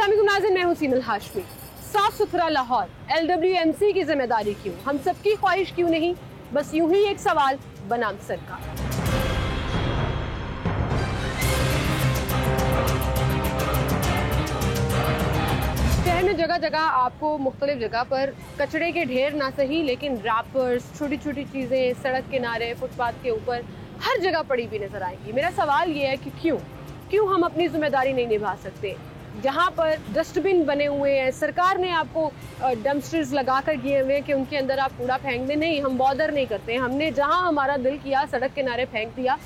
अस्सलाम वालेकुम नाज़रीन, मैं हूं सीनल हाशमी। साफ सुथरा लाहौर LWMC की जिम्मेदारी क्यों, हम सबकी ख्वाहिश क्यों नहीं, बस यूं ही एक सवाल बनाम सरकार। शहर में जगह जगह आपको मुख्तलिफ जगह पर कचरे के ढेर ना सही लेकिन रैपर्स, छोटी छोटी चीज़ें सड़क किनारे, फुटपाथ के ऊपर हर जगह पड़ी भी नजर आएंगी। मेरा सवाल ये है कि क्यों हम अपनी जिम्मेदारी नहीं निभा सकते। जहाँ पर डस्टबिन बने हुए हैं, सरकार ने आपको डम्पस्टर्स लगा कर दिए हुए हैं कि उनके अंदर आप कूड़ा फेंक दें, नहीं, हम बॉदर नहीं करते। हमने जहाँ हमारा दिल किया सड़क किनारे फेंक दिया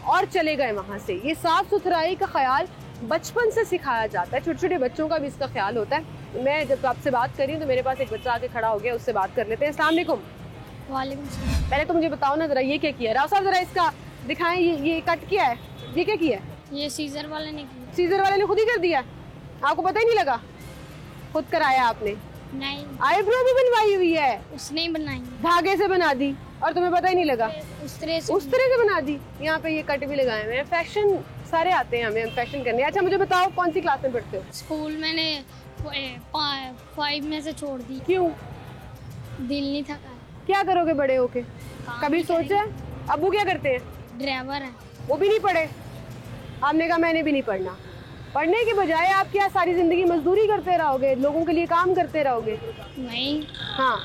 और चले गए वहाँ से। ये साफ सुथराई का ख्याल बचपन से सिखाया जाता है, छोटे छोटे बच्चों का भी इसका ख्याल होता है। मैं जब आपसे बात कर रही हूँ तो मेरे पास एक बच्चा आके खड़ा हो गया, उससे बात कर लेते हैं। अस्सलाम वालेकुम। वालेकुम सलाम। पहले तो मुझे बताओ ना जरा, ये क्या किया है? राव साहब जरा इसका दिखाएं, ये कट किया है, ये क्या किया है? ये सीजर वाले ने किया। सीजर वाले ने खुद ही कर दिया, आपको पता ही नहीं लगा? खुद कराया आपने? नहीं, आईब्रो भी बनवाई हुई है, उसने ही बनाई, धागे से बना दी और तुम्हें पता ही नहीं लगा? उस तरह से बना दी। यहाँ पे ये कट भी लगाए हुए हैं। फैशन सारे आते हैं हमें फैशन करने। अच्छा मुझे बताओ, कौन सी क्लास में पढ़ते हो? स्कूल मैंने 5 में से छोड़ दी। क्यों? दिल नहीं था। क्या करोगे बड़े होके? कभी सोचा? अब्बू क्या करते हैं? ड्राइवर है। वो भी नहीं पढ़े? आपने कहा मैंने भी नहीं पढ़ना। पढ़ने के बजाय आप क्या सारी जिंदगी मजदूरी करते रहोगे, लोगों के लिए काम करते रहोगे? नहीं। हाँ,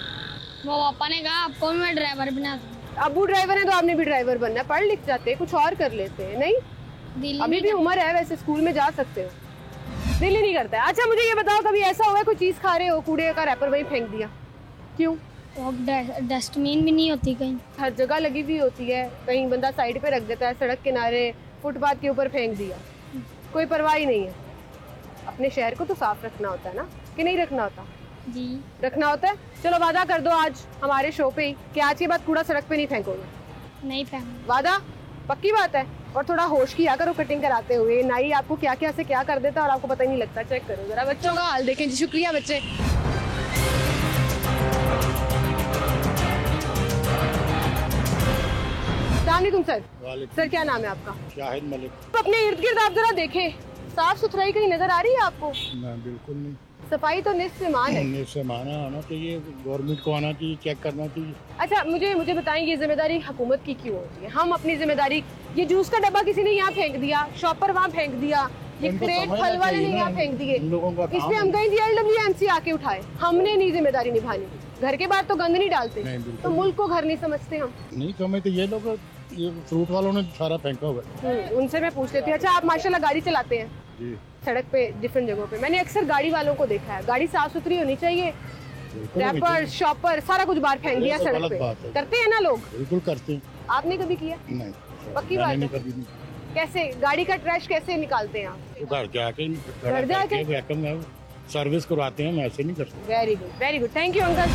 वो पापा ने कहा आपको मैं ड्राइवर बना दूं। अब्बू ड्राइवर है तो आपने भी ड्राइवर बनना है। पढ़ लिख जाते, कुछ और कर लेते हैं। नहीं, अभी भी उम्र है, वैसे स्कूल में जा सकते हो। दिल ही नहीं करता है। अच्छा मुझे ये बताओ, कभी ऐसा हुआ है कोई चीज खा रहे हो, कूड़े का रैपर वहीं फेंक दिया? क्यों? डस्टबिन भी नहीं होती कहीं, हर जगह लगी हुई होती है। कहीं बंदा साइड पे रख देता है, सड़क किनारे, फुटपाथ के ऊपर फेंक दिया, कोई परवाह ही नहीं है। अपने शहर को तो साफ रखना होता है ना, कि नहीं रखना होता? जी रखना होता है। चलो वादा कर दो आज हमारे शो पे ही कि आज के बाद कूड़ा सड़क पे नहीं फेंकोगे। नहीं फेंक। वादा? पक्की बात है। और थोड़ा होश किया करो कटिंग कराते हुए, नाई आपको क्या क्या से क्या कर देता है और आपको पता ही नहीं लगता। चेक करो जरा बच्चों का हाल देखें जी। शुक्रिया बच्चे। सर क्या नाम है आपका? शाहिद मलिक। तो अपने इर्द गिर्द आप जरा देखें, साफ सुथराई कहीं नजर आ रही है आपको? नहीं, बिल्कुल नहीं। सफाई तो निस्फ़ ईमान है। निस्फ़ ईमान आना चाहिए, गवर्नमेंट को आना चाहिए, चेक करना चाहिए। अच्छा मुझे बताएं, ये जिम्मेदारी हुकूमत की क्यों होती है? हम अपनी जिम्मेदारी, ये जूस का डब्बा किसी ने यहाँ फेंक दिया, शॉपर वहाँ फेंक दिया, ये क्रेट फल वाले ने यहाँ फेंक दिए, इसलिए हम कहीं LWMC आके उठाए। हमने नहीं जिम्मेदारी निभानी। घर के बाहर तो गंद नहीं डालते, तो मुल्क को घर नहीं समझते हम। नहीं समझते ये लोग, ये फ्रूट वालों ने सारा फेंका हुआ है। उनसे मैं पूछ लेती हूँ। अच्छा आप माशाल्लाह गाड़ी चलाते हैं जी, सड़क पे डिफरेंट जगहों पे, मैंने अक्सर गाड़ी वालों को देखा है, गाड़ी साफ सुथरी होनी चाहिए, रैपर शॉपर सारा कुछ बाहर फेंक दिया सड़क पे। करते हैं ना लोग? बिल्कुल करते हैं। आपने कभी किया? नहीं, पक्की बात है। कभी नहीं। कैसे गाड़ी का ट्रैश कैसे निकालते हैं आप? घर जाके सर्विस करवाते हैं, हम ऐसे नहीं करते। Very good, thank you uncle.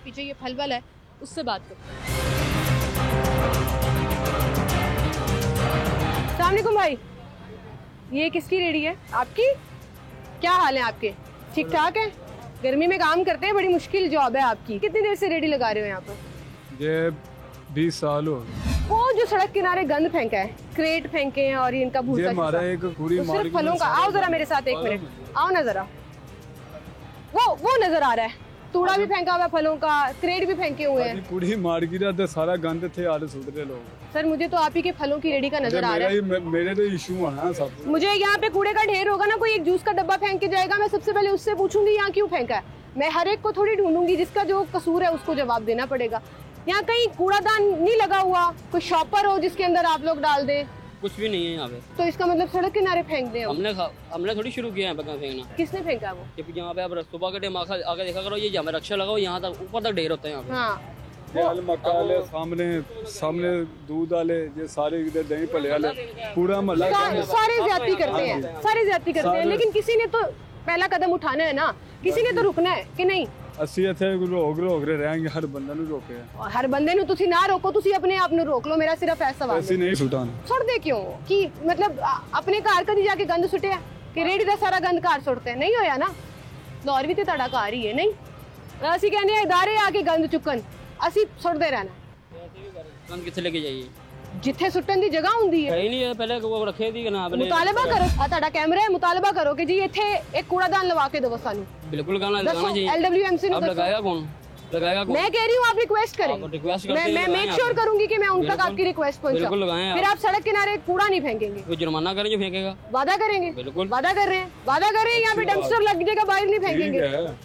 पीछे ये फल वाला है, उससे बात करते हैं। अस्सलाम वालेकुम भाई, ये किसकी रेडी है? आपकी? क्या हाल है आपके? ठीक ठाक है? गर्मी में काम करते हैं, बड़ी मुश्किल जॉब है आपकी। कितनी देर से रेडी लगा रहे हो यहाँ पर? ये 20 साल हो। वो जो सड़क किनारे गंद फेंका है, क्रेट फेंके हैं और इनका भूसा, हमारा एक पूरी तो सिर्फ फलों का। आओ जरा मेरे साथ एक मिनट, आओ ना जरा। वो नजर आ रहा है, तूड़ा भी फेंका हुआ है, फलों का क्रेट भी फेंके हुए हैं। पूरी मार्केट सारा गंद थे आले सुट रहे लोग। सर मुझे तो आप ही के फलों की रेडी का नजर आ रहा है। मेरे तो इशू है सब। मुझे यहाँ पे कूड़े का ढेर होगा ना, कोई एक जूस का डब्बा फेंक के जाएगा, मैं सबसे पहले उससे पूछूंगी यहाँ क्यों फेंका है। मैं हर एक को थोड़ी ढूंढूंगी, जिसका जो कसूर है उसको जवाब देना पड़ेगा। यहाँ कहीं कूड़ादान नहीं लगा हुआ, कोई शॉपर हो जिसके अंदर आप लोग डाल दें? कुछ भी नहीं है यहाँ पे। तो इसका मतलब सड़क किनारे फेंक दे? हमने थोड़ी शुरू किया है फेंकना। किसने फेंका वो? यहाँ पे अब सुबह के टाइम आगे देखा करो, ये जहाँ रक्षा लगाओ, यहाँ तक ऊपर तक ढेर होता है यहाँ पे। हाँ। मकाले सामने दूध वाले, ये सारे इधर दही पले वाले, पूरा महल्ला सारे ज्यादती करते हैं, लेकिन किसी ने तो पहला कदम उठाना है ना, किसी ने तो रुकना है कि नहीं? ਅਸੀਂ ਇੱਥੇ ਰੋਕ ਰਹੇ ਰਹਿਣਗੇ, ਹਰ ਬੰਦੇ ਨੂੰ ਰੋਕੇ ਹਰ ਬੰਦੇ ਨੂੰ ਤੁਸੀਂ ਨਾ ਰੋਕੋ, ਤੁਸੀਂ ਆਪਣੇ ਆਪ ਨੂੰ रोक लो। मेरा सिर्फ ऐसा सवाल है। ਅਸੀਂ नहीं सुटान सुट दे क्यों? कि मतलब अपने घर कदी जाके गंद सुटिया कि रेडी ਦਾ ਸਾਰਾ गंद घर सुटते हैं? नहीं होया ना, लाहौर भी तो ਤੁਹਾਡਾ ਘਰ ही है। नहीं, ਅਸੀਂ ਕਹਿੰਦੇ ਆ ਇਦਾਰੇ ਆ ਕੇ गंद चुकन, ਅਸੀਂ सुटते रहना। गंद कितने लेके जाइए? जिथे सुट्टन दी जगह हुंदी है ही नहीं है, पहले वो रखे थी ना पहले मुतालबा करो ਤੁਹਾਡਾ कैमरा है मुतालबा करो कि जी ਇੱਥੇ एक कूड़ादान लगा के दो सानू बिल्कुल लगाना चाहिए। LWMC अब लगाएगा कौन? लगाएगा कौन? मैं कह रही हूँ आप रिक्वेस्ट करें, आप रिक्वेस्ट करते मैं मेक श्योर करूंगी कि मैं उन तक आपकी रिक्वेस्ट बिल्कुल पहुंचाऊं। लगाएं फिर आप सड़क किनारे कूड़ा नहीं फेंकेंगे, कोई जुर्माना करें जो फेंकेगा। वादा करेंगे, बिल्कुल वादा कर रहे हैं, वादा कर रहे हैं, यहाँ पे डंपस्टर लग जाएगा, बाहर नहीं फेंकेंगे।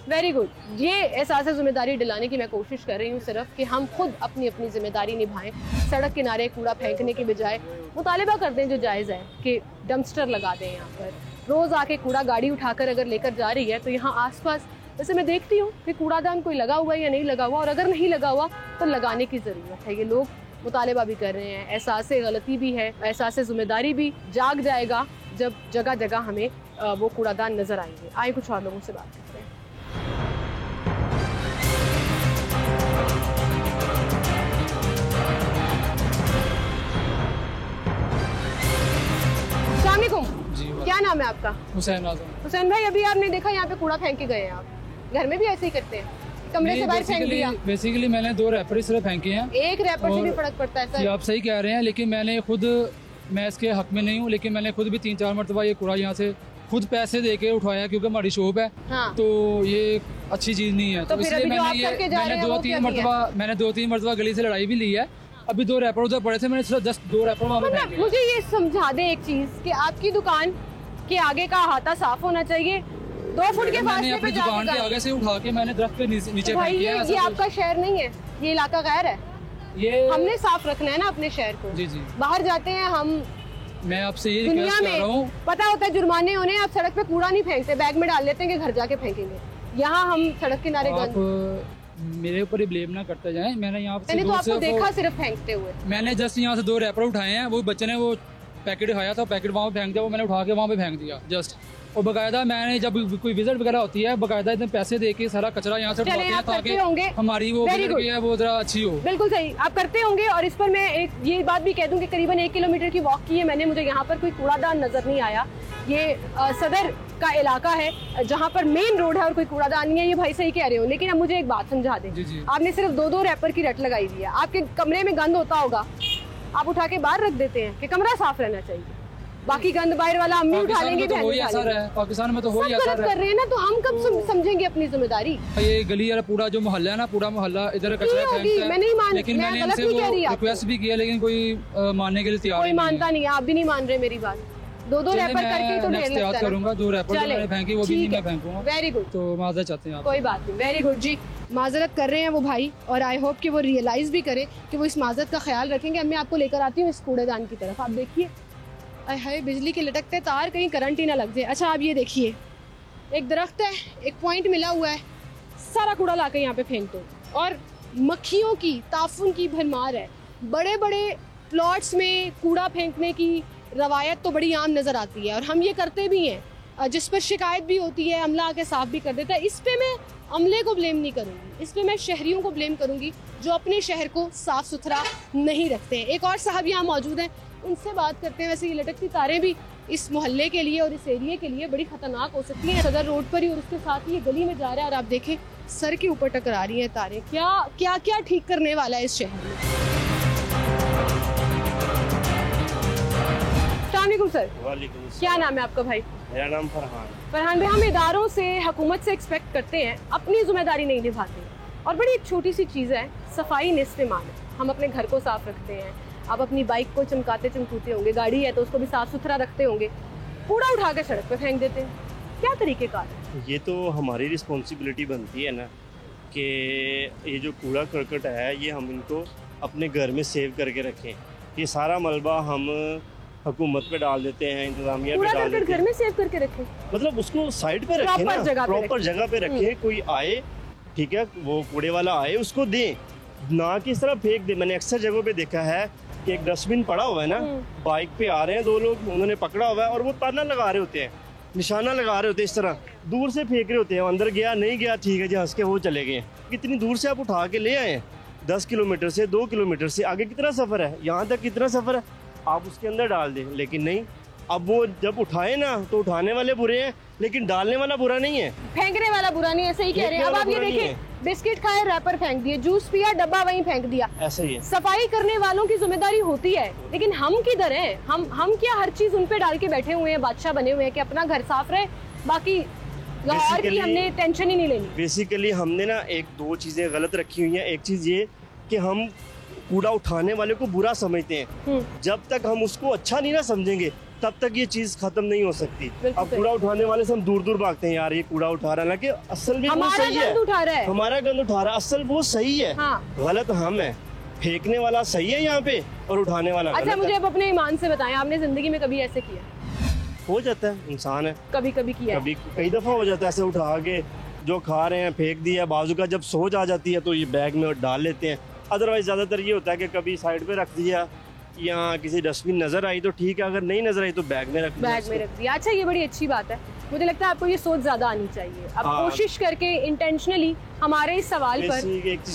Very good. ये एहसास जिम्मेदारी दिलाने की मैं कोशिश कर रही हूँ सिर्फ कि हम खुद अपनी अपनी जिम्मेदारी निभाएं। सड़क किनारे कूड़ा फेंकने की बजाय मुतालिबा कर दें जो जायज़ है कि डंपस्टर लगा दें यहाँ पर। रोज़ आके कूड़ा गाड़ी उठाकर अगर लेकर जा रही है तो यहाँ आसपास वैसे मैं देखती हूँ कि कूड़ादान कोई लगा हुआ है या नहीं लगा हुआ, और अगर नहीं लगा हुआ तो लगाने की ज़रूरत है। ये लोग मुतालिबा भी कर रहे हैं, एहसास गलती भी है, एहसास जिम्मेदारी भी जाग जाएगा जब जगह जगह हमें वो कूड़ादान नज़र आएंगे। आए कुछ और लोगों से बात करते हैं। अस्सलाम वालेकुम, क्या नाम है आपका? हुसैन आजम। हुसैन भाई, अभी आपने देखा यहाँ पे कूड़ा फेंक के गए हैं, आप घर में भी ऐसे ही करते हैं? कमरे से बाहर फेंक दिया? बेसिकली मैंने 2 रैपर इस तरह फेंके हैं। एक रैपर से भी फर्क पड़ता है जी सर? आप सही कह रहे हैं, लेकिन मैं इसके हक में नहीं हूँ, लेकिन मैंने खुद भी 3-4 मरतबा ये कूड़ा यहाँ से खुद पैसे दे के उठाया क्योंकि हमारी शॉप है। हाँ। तो ये अच्छी चीज़ नहीं है। तो फिर अभी जो आप करके जा रहे हैं वो क्या किया? मैंने 2-3 मरतबा गली से लड़ाई भी ली है। अभी 2 रैपर उधर पड़े थे, मैंने सिर्फ जस्ट 2 रैपर वहाँ पे फेंके। मुझे ये समझा दे एक चीज कि आपकी दुकान के आगे का अहाता साफ होना चाहिए, 2 फुट के मैंने फासले अपनी पे दुकान के जाके आगे से उठा के मैंने दरख्त के नीचे भाई फेंक ये दिया। आपका शहर नहीं है, ये इलाका गैर है। ये हमने साफ रखना है ना अपने शहर को। जी जी, बाहर जाते हैं हम, मैं आपसे ये दुनिया रिक्वेस्ट कर रहा में हूँ। पता होता है जुर्माने होने, आप सड़क पे कूड़ा नहीं फेंकते, बैग में डाल लेते हैं कि घर जाके फेंकेंगे। यहाँ हम सड़क किनारे आप मेरे ऊपर ही ब्लेम ना करते जाएं। मैंने यहाँ से मैंने तो आपको देखा सिर्फ फेंकते हुए। मैंने जस्ट यहाँ से 2 रैपर उठाए हैं, वो बच्चे ने वो पैकेट उठाया था, पैकेट वहाँ पे फेंक दिया, वो मैंने उठा के वहाँ पे फेंक दिया जस्ट। और बकायदा मैंने जब कोई विजिट वगैरह होती है बकायदा इतने पैसे दे के सारा कचरा यहाँ से उठाते हैं ताकि हमारी वो है वो जरा अच्छी हो। बिल्कुल सही आप करते होंगे। और इस पर मैं एक ये बात भी कह दूं कि करीबन 1 किलोमीटर की वॉक की है मैंने, मुझे यहाँ पर कोई कूड़ादान नजर नहीं आया। ये सदर का इलाका है जहाँ पर मेन रोड है और कोई कूड़ादान नहीं है, ये भाई सही कह रहे हो। लेकिन अब मुझे एक बात समझा दें, आपने सिर्फ 2 रैपर की रट लगाई हुई है, आपके कमरे में गंद होता होगा, आप उठा के बाहर रख देते हैं कि कमरा साफ रहना चाहिए, बाकी गंद बाहर वाला अम्मी उठा लेंगे। पाकिस्तान में तो हो ही ऐसा कर रहे हैं ना, तो हम कब समझेंगे अपनी जिम्मेदारी? ये गली वाला पूरा जो मोहल्ला है ना, पूरा मोहल्ला इधर कचरा फेंकता है। मैं नहीं मान, लेकिन मैंने इनसे रिक्वेस्ट भी किया लेकिन कोई मानने के लिए तैयार कोई मानता नहीं है। आप भी नहीं मान रहे मेरी बात। 2 रैपर करके तो ढेर लगता है। करूंगा 2 रैपर जो मैंने फेंकी वो भी नहीं मैं फेंकूंगा। वेरी गुड, तो माजरत चाहते हैं आप? कोई बात नहीं, वेरी गुड जी। माजरत कर रहे हैं वो भाई, और आई होप कि वो रियलाइज भी करे कि वो इस माजरत का ख्याल रखेंगे। अब मैं आपको लेकर आती हूँ इस कूड़ेदान की तरफ। आप देखिए, हाय बिजली के लटकते तार, कहीं करंट ही ना लग जाए। अच्छा आप ये देखिए, एक दरख्त है, एक पॉइंट मिला हुआ है, सारा कूड़ा ला के यहाँ पे फेंक दो, और मक्खियों की ताफुन की भरमार है। बड़े बड़े प्लॉट्स में कूड़ा फेंकने की रवायत तो बड़ी आम नज़र आती है और हम ये करते भी हैं, जिस पर शिकायत भी होती है अमला आके साफ भी कर देता है। इस पे मैं अमले को ब्लेम नहीं करूँगी, इस पे मैं शहरियों को ब्लेम करूँगी जो अपने शहर को साफ़ सुथरा नहीं रखते हैं। एक और साहब यहाँ मौजूद हैं, उनसे बात करते हैं। वैसे ये लटकती तारें भी इस मोहल्ले के लिए और इस एरिया के लिए बड़ी खतरनाक हो सकती हैं। सदर रोड पर ही और उसके साथ ही ये गली में जा रहा है और आप देखें सर के ऊपर टकरा रही हैं तारें। क्या ठीक करने वाला है इस शहर में? अस्सलामुअलैकुम सर। वालेकुम। क्या नाम है आपका भाई? मेरा नाम फरहान। फरहान भाई, हम इदारों से, हुकूमत से एक्सपेक्ट करते हैं, अपनी जिम्मेदारी नहीं निभाते। और बड़ी एक छोटी सी चीज़ है, सफाई निस्फ़े ईमान है। हम अपने घर को साफ रखते हैं, आप अपनी बाइक को चमकाते चमकूते होंगे, गाड़ी है तो उसको भी साफ सुथरा रखते होंगे, कूड़ा उठा के सड़क पे फेंक देते हैं। क्या तरीक़ेकार है? ये तो हमारी रिस्पॉन्सिबिलिटी बनती है ना कि ये जो कूड़ा करकट है ये हम इनको अपने घर में सेव करके रखें। ये सारा मलबा हम हुकूमत पे डाल देते हैं, इंतजामिया पे डाल देते हैं। घर में सेव करके रखें, मतलब उसको साइड पे रखें ना, प्रॉपर जगह पे रखें। कोई आए, ठीक है, वो कूड़े वाला आए उसको दें, ना कि इस तरह फेंक दे। मैंने अक्सर जगहों पे देखा है कि एक डस्टबिन पड़ा हुआ है ना, बाइक पे आ रहे हैं 2 लोग, उन्होंने पकड़ा हुआ है और वो ताला लगा रहे होते हैं, निशाना लगा रहे होते हैं, इस तरह दूर से फेंक रहे होते हैं। अंदर गया नहीं गया ठीक है जी, हंस के वो चले गए। कितनी दूर से आप उठा के ले आए, 10 किलोमीटर से, 2 किलोमीटर से, आगे कितना सफ़र है, यहाँ तक कितना सफ़र है, आप उसके अंदर डाल दें। लेकिन नहीं, अब वो जब उठाए ना तो उठाने वाले बुरे हैं, लेकिन डालने वाला बुरा नहीं है, फेंकने वाला बुरा नहीं है, सही कह रहे हैं। अब आप ये देखिए, बिस्किट खाए रैपर फेंक दिए, जूस पिया डब्बा वहीं फेंक दिया। ऐसा ही है। सफाई करने वालों की जिम्मेदारी होती है, लेकिन हम किधर हैं? हम क्या हर चीज उन पे डाल के बैठे हुए हैं, बादशाह बने हुए हैं कि अपना घर साफ रहे, बाकी लाहौर की हमने टेंशन ही नहीं लेनी। बेसिकली हमने ना एक दो चीजें गलत रखी हुई हैं। एक चीज ये कि हम कूड़ा उठाने वाले को बुरा समझते हैं। जब तक हम उसको अच्छा नहीं ना समझेंगे तब तक ये चीज खत्म नहीं हो सकती। अब कूड़ा उठाने वाले से हम दूर दूर भागते हैं, यार ये कूड़ा उठा रहा है, कि असल में वो सही है, उठा रहा है, हमारा गंद उठा रहा है, असल वो सही है। हाँ। गलत हम है, फेंकने वाला सही है यहाँ पे और उठाने वाला अच्छा, मुझे अब अपने ईमान से बताएं, आपने जिंदगी में कभी ऐसे किया? हो जाता है, इंसान है, कभी कभी किया, कभी कई दफा हो जाता है ऐसे उठा के जो खा रहे हैं फेंक दिया। बाजू का जब सोच आ जाती है तो ये बैग में डाल लेते हैं। अदरवाइज ज्यादातर ये होता है कि कभी साइड पे रख दिया या किसी डस्टबिन नजर आई तो ठीक है, अगर नहीं नजर आई तो बैग में रख दिया। अच्छा, ये बड़ी अच्छी बात है। मुझे लगता है आपको ये सोच ज्यादा आनी चाहिए। अब कोशिश करके इंटेंशनली हमारे इस सवाल पर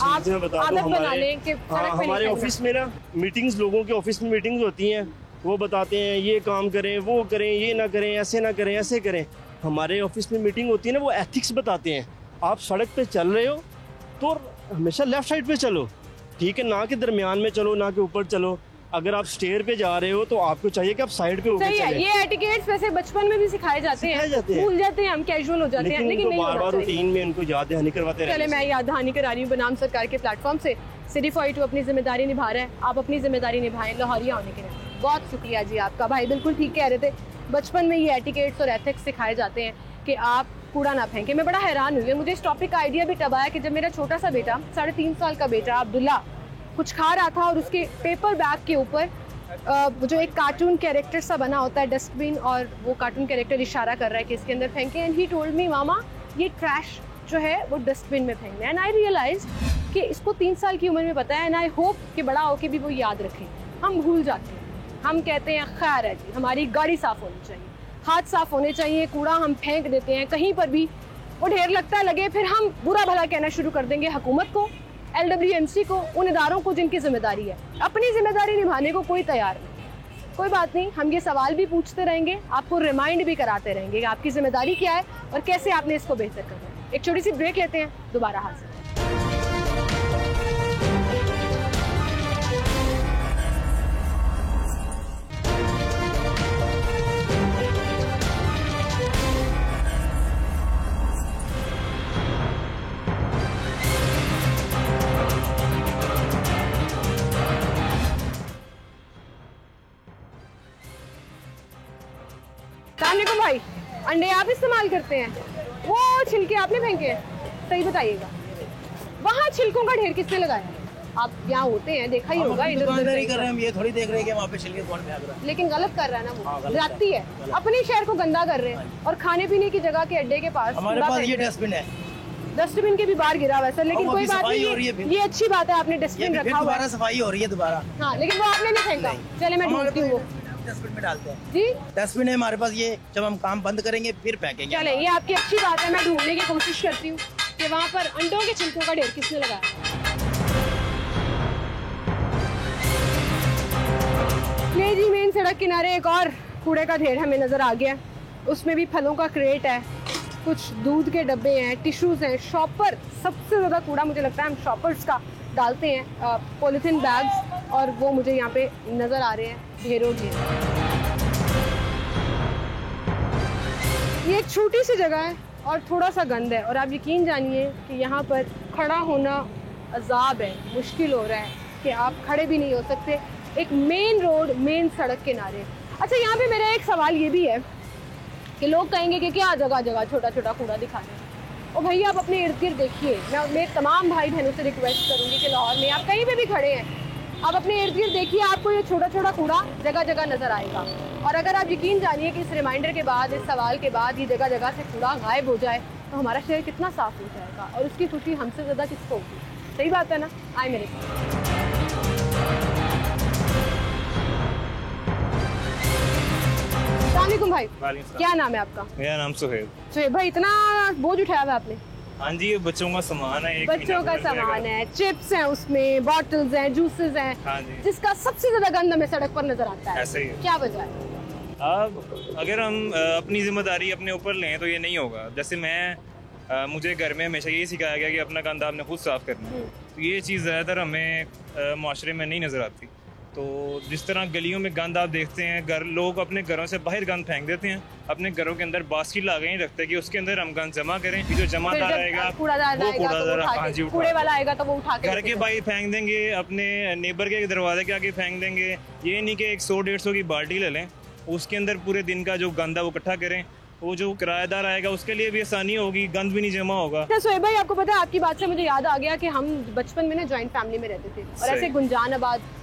आप आदत बना लें कि हमारे ऑफिस में ना मीटिंग्स, लोगों के ऑफिस में मीटिंग्स होती हैं, वो बताते हैं ये काम करें, वो करें, ये ना करें, ऐसे ना करें, ऐसे करें। हमारे ऑफिस में मीटिंग होती है ना, वो एथिक्स बताते हैं। आप सड़क पे चल रहे हो तो हमेशा लेफ्ट साइड पे चलो, ठीक है, ना कि दरमियान में चलो, ना कि ऊपर चलो। अगर आप स्टेयर पे जा रहे हो तो आपको चाहिए कि आप साइड पे होकर चलें। ये एटिकेट्स वैसे बचपन में भी सिखाए जाते हैं, भूल जाते हैं हम, कैजुअल हो जाते हैं, लेकिन नहीं बार-बार रूटीन में उनको याद दहानी करवाते रहते हैं। चले, मैं याद दहानी करा रही हूँ बनाम सरकार के प्लेटफॉर्म से। सिटी 42 अपनी जिम्मेदारी निभा रहा है, आप अपनी जिम्मेदारी निभाएं लाहौरिया होने के लिए। बहुत शुक्रिया जी आपका। भाई बिल्कुल ठीक कह रहे थे, बचपन में ये एटिकेट्स और एथिक्स सिखाए जाते हैं कि आप कूड़ा ना फेंके। मैं बड़ा हैरान हुई, मुझे इस टॉपिक का आइडिया भी तब आया कि जब मेरा छोटा सा बेटा, 3.5 साल का बेटा अब्दुल्ला, कुछ खा रहा था और उसके पेपर बैग के ऊपर जो एक कार्टून कैरेक्टर सा बना होता है डस्टबिन, और वो कार्टून कैरेक्टर इशारा कर रहा है कि इसके अंदर फेंके। एंड ही टोल्ड मी, मामा ये ट्रैश जो है वो डस्टबिन में फेंकना है। एंड आई रियलाइज कि इसको 3 साल की उम्र में पता है। एंड आई होप कि बड़ा होके भी वो याद रखें। हम भूल जाते हैं, हम कहते हैं खैर है जी, हमारी गाड़ी साफ होनी चाहिए, हाथ साफ होने चाहिए, कूड़ा हम फेंक देते हैं कहीं पर भी, वो ढेर लगता लगे, फिर हम बुरा भला कहना शुरू कर देंगे हुकूमत को, LWMC को, उन इदारों को जिनकी जिम्मेदारी है। अपनी जिम्मेदारी निभाने को कोई तैयार नहीं। कोई बात नहीं, हम ये सवाल भी पूछते रहेंगे, आपको रिमाइंड भी कराते रहेंगे कि आपकी जिम्मेदारी क्या है और कैसे आपने इसको बेहतर करना है। एक छोटी सी ब्रेक लेते हैं, दोबारा हाजिर। अस्सलामुअलैकुम भाई, अंडे आप इस्तेमाल करते हैं? वो छिलके आपने फेंके हैं? सही बताइएगा, वहाँ छिलकों का ढेर किसने लगाया? आप यहाँ होते हैं, देखा ही होगा। इधर उधर नहीं कर रहे हम, ये थोड़ी देख रहे हैं कि वहाँ पे छिलके कौन फेंक रहा है। लेकिन गलत कर रहा है ना वो, जाती है, अपने शहर को गंदा कर रहे हैं। और खाने पीने की जगह के अड्डे के पास हमारे पास ये डस्टबिन है, डस्टबिन के भी बाहर गिरा हुआ है सर, लेकिन कोई बात नहीं, ये अच्छी बात है आपने डस्टबिन रखा हुआ है, सफाई हो रही है दोबारा। हाँ, लेकिन वो आपने नहीं फेंका। चले मैं ढूंढती हूँ, डस्टबिन में डालते हैं जी, डस्टबिन है हमारे पास, ये जब हम काम बंद करेंगे फिर फेंकेंगे। चले, ये आपकी अच्छी बात है, मैं ढूंढने की कोशिश करती हूँ कि वहाँ पर अंडों के छिलकों का ढेर किसने लगाया। ले जी, मेन सड़क किनारे एक और कूड़े का ढेर हमें नजर आ गया। उसमें भी फलों का क्रेट है, कुछ दूध के डब्बे हैं, टिश्यूज हैं। शॉपर सबसे ज्यादा कूड़ा मुझे लगता है हम शॉपर्स का डालते हैं, पॉलिथीन बैग्स, और वो मुझे यहाँ पे नजर आ रहे हैं ढेरों ढेर। ये एक छोटी सी जगह है और थोड़ा सा गंद है, और आप यकीन जानिए कि यहाँ पर खड़ा होना अजाब है, मुश्किल हो रहा है कि आप खड़े भी नहीं हो सकते। एक मेन रोड, मेन सड़क किनारे। अच्छा, यहाँ पे मेरा एक सवाल ये भी है कि लोग कहेंगे कि क्या जगह जगह छोटा छोटा कूड़ा दिखाना है। और भैया आप अपने इर्द गिर्द देखिए, मैं मेरे तमाम भाई बहनों से रिक्वेस्ट करूँगी कि लाहौर में आप कहीं पे भी खड़े हैं, आप अपने इर्द गिर्द देखिए, आपको ये छोटा छोटा कूड़ा जगह जगह नजर आएगा। और अगर आप यकीन जानिए कि इस रिमाइंडर के बाद, इस सवाल के बाद ये जगह जगह से कूड़ा गायब हो जाए तो हमारा शहर कितना साफ हो जाएगा, और उसकी खुशी हमसे ज़्यादा किसको होगी? सही बात है ना? आए मेरे साथ। अस्सलामुअलैकुम भाई, क्या नाम है आपका? मेरा नाम सुहेब। सुहेब भाई, इतना बोझ उठाया हुआ आपने? हाँ जी, ये बच्चों का सामान है, बच्चों का सामान है, चिप्स हैं उसमें, बॉटल्स हैं, जूसेस हैं, हाँ जी, जिसका सबसे ज्यादा गंद हमें सड़क पर नजर आता है। ऐसे ही है। क्या वजह है? अगर हम अपनी जिम्मेदारी अपने ऊपर लें तो ये नहीं होगा। जैसे मुझे घर में हमेशा ये सिखाया गया कि अपना गंद आपने खुद साफ़ करना है, तो ये चीज़ ज़्यादातर हमें माशरे में नहीं नज़र आती। तो जिस तरह गलियों में गंद आप देखते हैं, लोग अपने घरों से बाहर गंद फेंक देते हैं, अपने घरों के अंदर बास्केट लगा ही रखते हैं कि उसके अंदर हम गंद जमा करें, फिर जो जमादार आएगा वो कूड़े वाला आएगा तो वो उठा के घर के बाहर फेंक देंगे, अपने नेबर के दरवाजे के आगे फेंक देंगे। ये नहीं कि 100-150 की बाल्टी ले लें, उसके अंदर पूरे दिन का जो गंदा वो इकट्ठा करें, वो जो किराएदार आएगा उसके लिए भी आसानी होगी, गंद भी नहीं जमा होगा। सोहेब भाई, आपको पता है, आपकी बात से मुझे याद आ गया कि हम बचपन में ना जॉइंट फैमिली में रहते थे और ऐसे गुंजानाबाद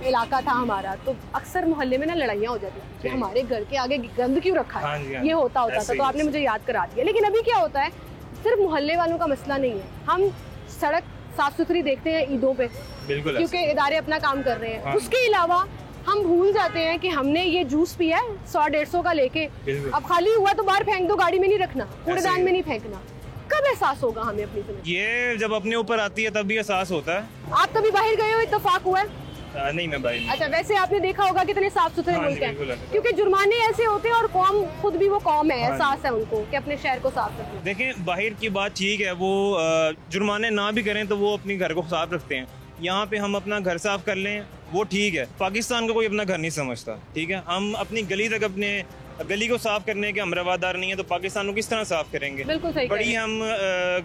इलाका था हमारा, तो अक्सर मोहल्ले में ना लड़ाइयाँ हो जाती थी कि हमारे घर के आगे गंद क्यों रखा है, ये होता था। तो आपने मुझे याद करा दिया। लेकिन अभी क्या होता है, सिर्फ मोहल्ले वालों का मसला नहीं है, हम सड़क साफ सुथरी देखते हैं ईदों पे, क्योंकि इदारे अपना काम कर रहे हैं। उसके अलावा हम भूल जाते हैं कि हमने ये जूस पिया है 100-150 का लेके, अब खाली हुआ तो बाहर फेंक दो, गाड़ी में नहीं रखना, कूड़ेदान में नहीं फेंकना। कब एहसास होगा हमें अपनी जिंदगी? ये जब अपने ऊपर आती है तब भी एहसास होता है। आप कभी बाहर गए हो, इत्तेफाक हुआ है? नहीं, मैं बाहर। अच्छा, वैसे आपने देखा होगा कितने साफ सुथरे मुल्क हैं, क्योंकि जुर्माने ऐसे होते हैं और कौम खुद भी वो कौम है, एहसास है उनको कि अपने शहर को साफ रखें। देखें, बाहर की बात ठीक है, वो जुर्माने ना भी करें तो वो अपने घर को साफ रखते हैं। यहाँ पे हम अपना घर साफ कर लें वो ठीक है। पाकिस्तान को कोई अपना घर नहीं समझता, ठीक है। हम अपनी गली तक अपने गली को साफ करने के हम रवादार नहीं है, तो पाकिस्तान को किस तरह साफ करेंगे? बिल्कुल सही। बड़ी हम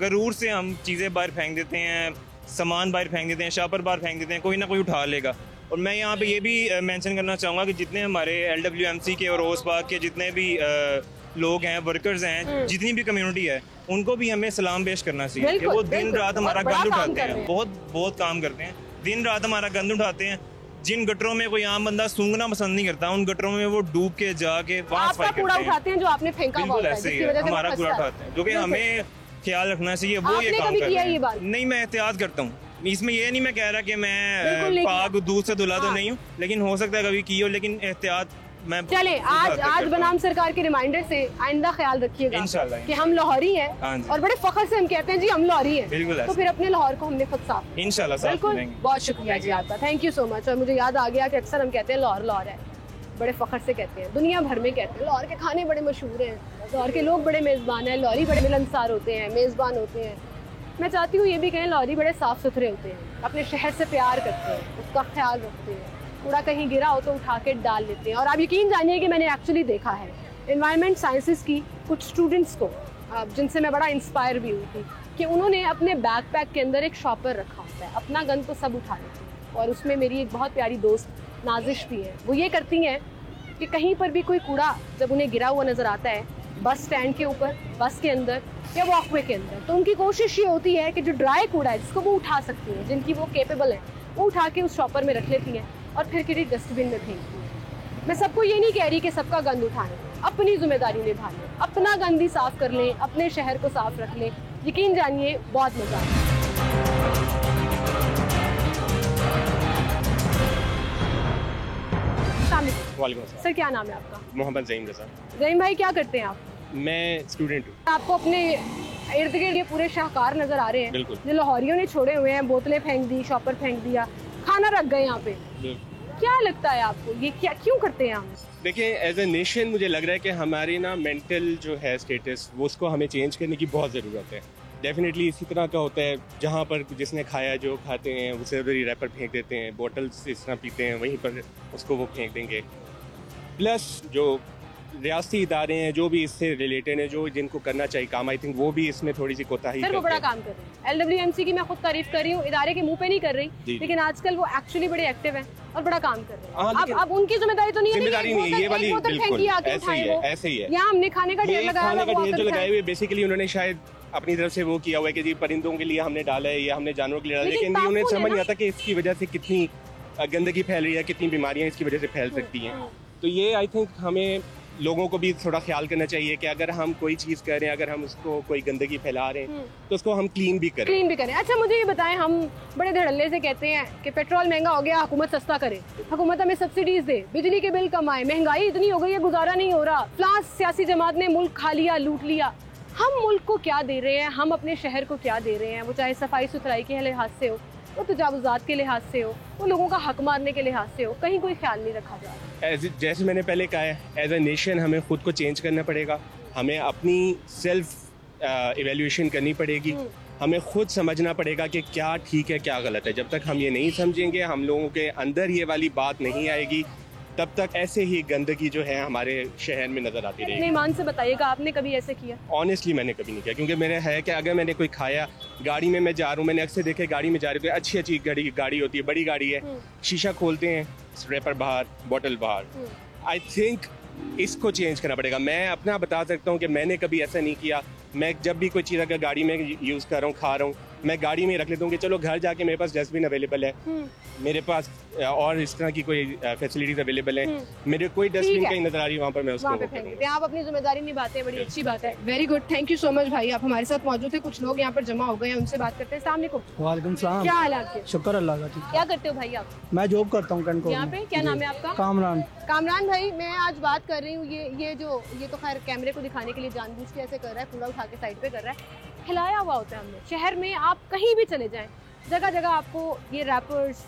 गरूर से हम चीज़ें बाहर फेंक देते हैं, सामान बाहर फेंक देते हैं, शापर बाहर फेंक देते हैं, कोई ना कोई उठा लेगा। और मैं यहाँ पे ये भी मेंशन करना चाहूँगा कि जितने हमारे LWMC के और ओसपाक के जितने भी लोग हैं, वर्कर्स हैं, जितनी भी कम्युनिटी है, उनको भी हमें सलाम पेश करना चाहिए कि वो दिन रात हमारा गंद उठाते हैं, बहुत काम करते हैं, दिन रात हमारा गंद उठाते हैं। जिन गटरों में कोई आम बंदा सूंघना पसंद नहीं करता, उन गटरों में वो डूब के जाके वहाँ सफाई करते हैं। उठाते हैं जो आपने फेंका हुआ है, ऐसे ही है, हमारा कूड़ा उठाते हैं, जो कि हमें ख्याल रखना चाहिए। वो ये काम कर रहे हैं। नहीं, मैं एहतियात करता हूँ, इसमें ये नहीं मैं कह रहा कि मैं पाक दूध से धुला तो नहीं हूँ, लेकिन हो सकता है कभी की हो, लेकिन एहतियात मैं। चले, आज बनाम सरकार के रिमाइंडर से आइंदा ख्याल रखिएगा कि हम लाहौरी हैं और बड़े फख्र से हम कहते हैं जी हम लाहौरी हैं, तो फिर अपने लाहौर को हमने खुद साफ इंशाल्लाह साफ करेंगे। बहुत शुक्रिया जी आपका, थैंक यू सो मच। और मुझे याद आ गया कि अक्सर हम कहते हैं लाहौर लाहौर है, बड़े फख्र से कहते हैं, दुनिया भर में कहते हैं। लाहौर के खाने बड़े मशहूर हैं, लाहौर के लोग बड़े मेज़बान हैं, लाहौरी बड़े मिलनसार होते हैं, मेज़बान होते हैं। मैं चाहती हूँ ये भी कहें, लाहौरी बड़े साफ़ सुथरे होते हैं, अपने शहर से प्यार करते हैं, उसका ख्याल रखते हैं, कूड़ा कहीं गिरा हो तो उठा के डाल लेते हैं। और आप यकीन जानिए कि मैंने एक्चुअली देखा है एनवायरनमेंट साइंसेस की कुछ स्टूडेंट्स को, जिनसे मैं बड़ा इंस्पायर भी हुई थी, कि उन्होंने अपने बैकपैक के अंदर एक शॉपर रखा होता है, अपना गंद तो सब उठा लेते हैं। और उसमें मेरी एक बहुत प्यारी दोस्त नाजिश भी है, वो ये करती हैं कि कहीं पर भी कोई कूड़ा जब उन्हें गिरा हुआ नज़र आता है, बस स्टैंड के ऊपर, बस के अंदर या वॉकवे के अंदर, तो उनकी कोशिश ये होती है कि जो ड्राई कूड़ा है जिसको वो उठा सकती हैं, जिनकी वो केपेबल है, वो उठा के उस शॉपर में रख लेती हैं और फिर किसी डस्टबिन में फेंकती हैं। मैं सबको ये नहीं कह रही कि सबका गंद उठाएं, अपनी जिम्मेदारी निभा लें, अपना गंद ही साफ कर लें, अपने शहर को साफ रख लें। यकीन जानिए बहुत मजा आता है। सर, क्या नाम है आपका? मोहम्मद ज़हीम रज़ा। ज़हीम भाई, क्या करते हैं आप? मैं स्टूडेंट हूँ। आपको अपने इर्द गिर्द ये पूरे शाहकार नजर आ रहे हैं जो लाहौरियों ने छोड़े हुए हैं, बोतलें फेंक दी, शॉपर फेंक दिया, खाना रख गए यहाँ पे। क्या लगता है आपको ये क्यों करते हैं हम? देखिए, एज ए नेशन मुझे लग रहा है कि हमारी ना मेंटल जो है स्टेटस, वो उसको हमें चेंज करने की बहुत ज़रूरत है। डेफिनेटली इसी तरह का होता है, जहाँ पर जिसने खाया जो खाते हैं उसे उधर ही रैपर फेंक देते हैं, बोतल्स इस तरह पीते हैं वहीं पर उसको वो फेंक देंगे। प्लस जो रियासती इदारे हैं जो भी इससे रिलेटेड हैं, जो जिनको करना चाहिए काम, आई थिंक वो भी इसमें थोड़ी सी कोताही करते हैं। वो बड़ा काम कर रहे हैं। LWMC की मैं खुद तारीफ कर रही हूँ, इदारे के मुंह पे नहीं कर रही, लेकिन आजकल वो एक्चुअली बड़े एक्टिव हैं और बड़ा काम कर रहे हैं। अब उनकी जिम्मेदारी तो नहीं है, जिम्मेदारी नहीं है ये वाली, बिल्कुल ऐसे ही है। यहाँ हमने खाने का ढेर लगाए हुए, बेसिकली उन्होंने शायद अपनी तरफ से वो किया हुआ है कि जी परिंदों के लिए हमने डाला है या हमने जानवरों के लिए डाला है, लेकिन उन्हें समझ नहीं आता कि इसकी वजह से कितनी गंदगी फैल रही है, कितनी बीमारियां इसकी वजह से फैल सकती हैं। तो ये आई थिंक हमें लोगों को भी थोड़ा ख्याल करना चाहिए कि अगर हम कोई चीज़ कर रहे हैं, अगर हम उसको कोई गंदगी फैला रहे हैं तो उसको हम क्लीन भी करें। अच्छा, मुझे ये बताएं, हम बड़े धड़ल्ले से कहते हैं कि पेट्रोल महंगा हो गया, हुकूमत सस्ता करे, हुकूमत हमें सब्सिडीज दे, बिजली के बिल कम आए, महंगाई इतनी हो गई है गुजारा नहीं हो रहा, फ्लास सियासी जमात ने मुल्क खा लिया, लूट लिया। हम मुल्क को क्या दे रहे हैं, हम अपने शहर को क्या दे रहे हैं, वो चाहे सफाई सुथराई के लिहाज से हो वो तजावुज़ात के लिहाज से हो, वो लोगों का हक मारने के लिहाज से हो, कहीं कोई ख्याल नहीं रखा जा रहा। जैसे मैंने पहले कहा है, एज ए नेशन हमें खुद को चेंज करना पड़ेगा, हमें अपनी सेल्फ इवेल्यूएशन करनी पड़ेगी, हमें खुद समझना पड़ेगा कि क्या ठीक है क्या गलत है। जब तक हम ये नहीं समझेंगे, हम लोगों के अंदर ये वाली बात नहीं आएगी, तब तक ऐसे ही गंदगी जो है हमारे शहर में नजर आती रहेगी। अपने ईमान से बताइएगा, आपने कभी ऐसे किया? ऑनेस्टली मैंने कभी नहीं किया, क्योंकि मेरा है कि अगर मैंने कोई खाया, गाड़ी में मैं जा रहा हूँ, मैंने अक्सर देखे गाड़ी में जा रही हूँ, अच्छी अच्छी गाड़ी होती है, बड़ी गाड़ी है, शीशा खोलते हैं, रैपर बाहर, बोतल बाहर। आई थिंक इसको चेंज करना पड़ेगा। मैं अपना बता सकता हूँ कि मैंने कभी ऐसा नहीं किया। मैं जब भी कोई चीज़ अगर गाड़ी में यूज़ कर रहा हूँ, खा रहा हूँ, मैं गाड़ी में रख लेता हूँ कि चलो घर जाके मेरे पास डस्टबिन अवेलेबल है, मेरे पास और इस तरह की कोई फैसिलिटीज अवेलेबल है, मेरे कोई डस्टबिन कहीं नजर आ रही है, वहाँ पर मैं उसको फेंक दूंगा। आप अपनी जिम्मेदारी निभाते हैं, बड़ी अच्छी बात है। Very good, thank you so much भाई, आप हमारे साथ मौजूद थे। कुछ लोग यहाँ पर जमा हो गए हैं, उनसे बात करते हैं। अस्सलाम वालेकुम। वालेकुम सलाम। क्या हाल है आपके? शुक्र अल्लाह का। ठीक। क्या करते हो भाई आप? मैं जॉब करता हूँ यहाँ पे। क्या नाम है आपका? कामरान। कामरान भाई, मैं आज बात कर रही हूँ, ये तो खैर कैमरे को दिखाने के लिए जानबूझ के ऐसे कर रहा है, कूड़ा उठा के साइड पे कर रहा है, खिलाया हुआ होता है हमने। शहर में आप कहीं भी चले जाएं, जगह जगह आपको ये रैपर्स,